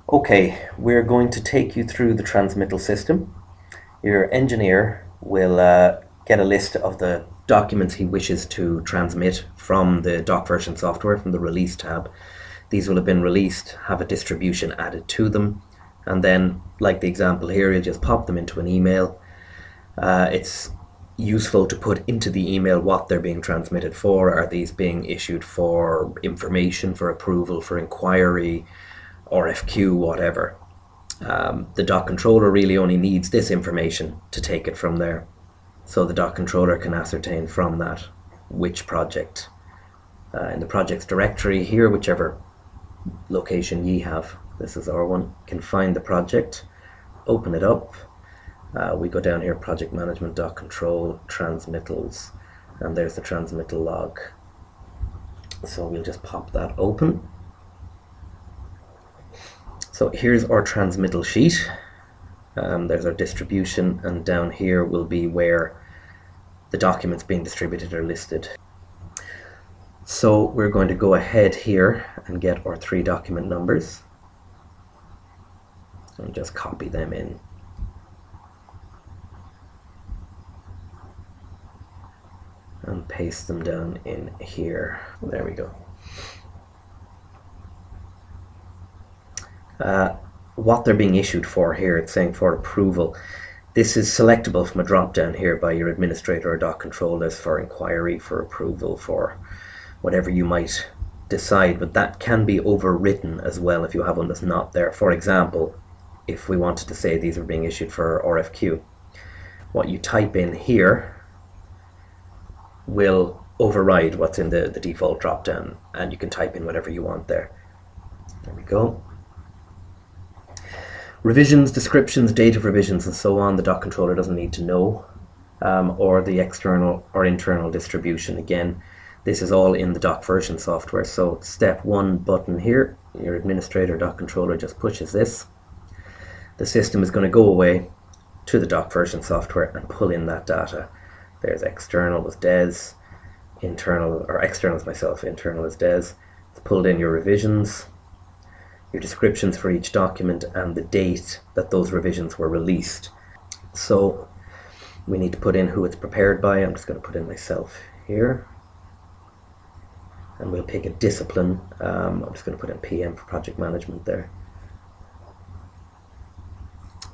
Okay, we're going to take you through the transmittal system. Your engineer will get a list of the documents he wishes to transmit from the doc version software, from the release tab. These will have been released, have a distribution added to them, and then, like the example here, you'll just pop them into an email. It's useful to put into the email what they're being transmitted for. Are these being issued for information, for approval, for inquiry, RFQ, whatever. The dock controller really only needs this information to take it from there. So the dock controller can ascertain from that which project. In the projects directory here, whichever location ye have, this is our one, can find the project, open it up. We go down here, project management, dock control, transmittals, and there's the transmittal log. So we'll just pop that open. So here's our transmittal sheet. There's our distribution, and down here will be where the documents being distributed are listed. So we're going to go ahead here and get our 3 document numbers and just copy them in. And paste them down in here. There we go. What they're being issued for here, it's saying for approval. This is selectable from a drop down here by your administrator or dock controllers for inquiry, for approval, for whatever you might decide, but that can be overwritten as well if you have one that's not there. For example, if we wanted to say these are being issued for RFQ, what you type in here will override what's in the default drop down, and you can type in whatever you want there. There we go. Revisions, descriptions, date of revisions, and so on, the dock controller doesn't need to know, or the external or internal distribution. Again, this is all in the doc version software. So step 1 button here, your administrator dock controller just pushes this. The system is going to go away to the doc version software and pull in that data. There's external with Des, internal, or external is myself, internal is Des. It's pulled in your revisions, your descriptions for each document, and the date that those revisions were released. So we need to put in who it's prepared by. I'm just going to put in myself here, and we'll pick a discipline. I'm just going to put in PM for project management there.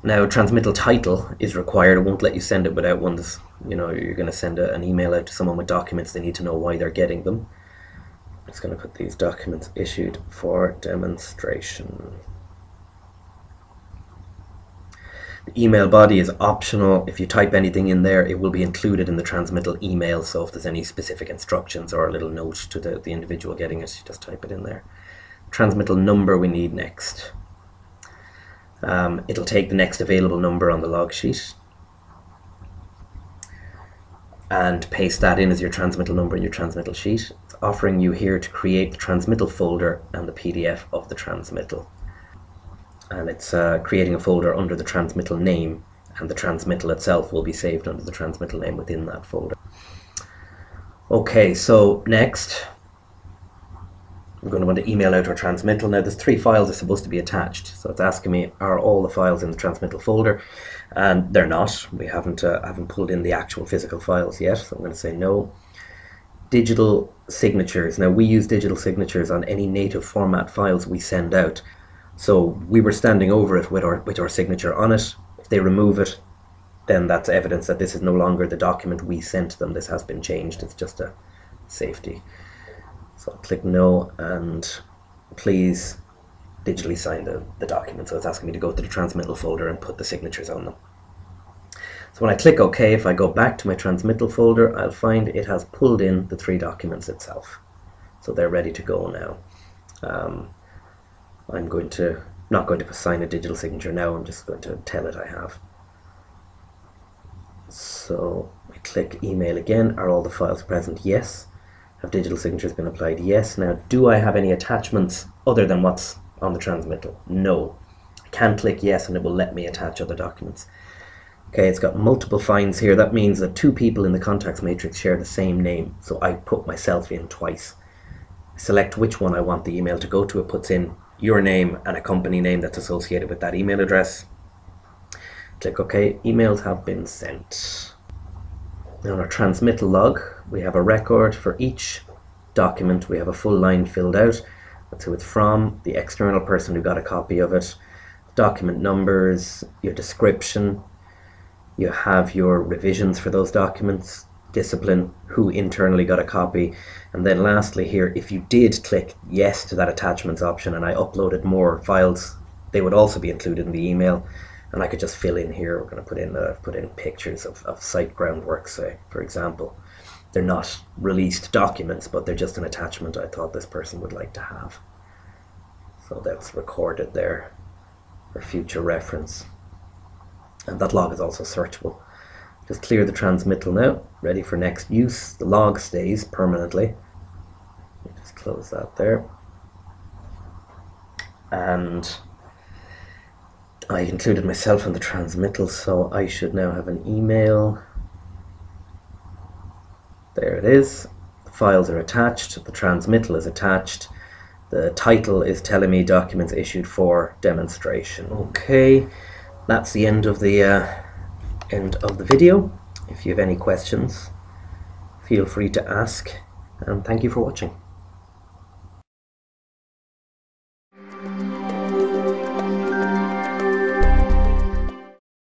Now, transmittal title is required. It won't let you send it without one. You know, you're going to send an email out to someone with documents. They need to know why they're getting them. I'm just going to put these documents issued for demonstration. The email body is optional. If you type anything in there, it will be included in the transmittal email. So if there's any specific instructions or a little note to the individual getting it, you just type it in there. Transmittal number we need next. It'll take the next available number on the log sheet and paste that in as your transmittal number in your transmittal sheet. It's offering you here to create the transmittal folder and the PDF of the transmittal. And it's creating a folder under the transmittal name, and the transmittal itself will be saved under the transmittal name within that folder. Okay, so next, we're going to want to email out our transmittal. Now there's 3 files that are supposed to be attached. So it's asking me, are all the files in the transmittal folder? And they're not. We haven't pulled in the actual physical files yet. So I'm going to say no. Digital signatures. Now we use digital signatures on any native format files we send out. So we were standing over it with our signature on it. If they remove it, then that's evidence that this is no longer the document we sent them. This has been changed. It's just a safety. So I'll click no, and please digitally sign the document. So it's asking me to go to the transmittal folder and put the signatures on them. So when I click OK, if I go back to my transmittal folder, I'll find it has pulled in the 3 documents itself. So they're ready to go now. I'm not going to sign a digital signature now. I'm just going to tell it I have. So I click email again. Are all the files present? Yes. Have digital signatures been applied? Yes. Now, do I have any attachments other than what's on the transmittal? No. I can click yes and it will let me attach other documents. Okay, it's got multiple finds here. That means that 2 people in the contacts matrix share the same name. So I put myself in twice. Select which one I want the email to go to. It puts in your name and a company name that's associated with that email address. Click OK. Emails have been sent. Now, in our transmittal log, we have a record for each document. We have a full line filled out. That's who it's from, the external person who got a copy of it, document numbers, your description. You have your revisions for those documents, discipline, who internally got a copy, and then lastly here, if you did click yes to that attachments option and I uploaded more files, they would also be included in the email, and I could just fill in here. We're going to put in pictures of site groundwork, say, for example. They're not released documents, but they're just an attachment I thought this person would like to have. So that's recorded there for future reference. And that log is also searchable. Just clear the transmittal now, ready for next use. The log stays permanently. Just close that there. And I included myself in the transmittal, so I should now have an email. There it is. The files are attached. The transmittal is attached. The title is telling me documents issued for demonstration. Okay, that's the end of the video. If you have any questions, feel free to ask, and thank you for watching.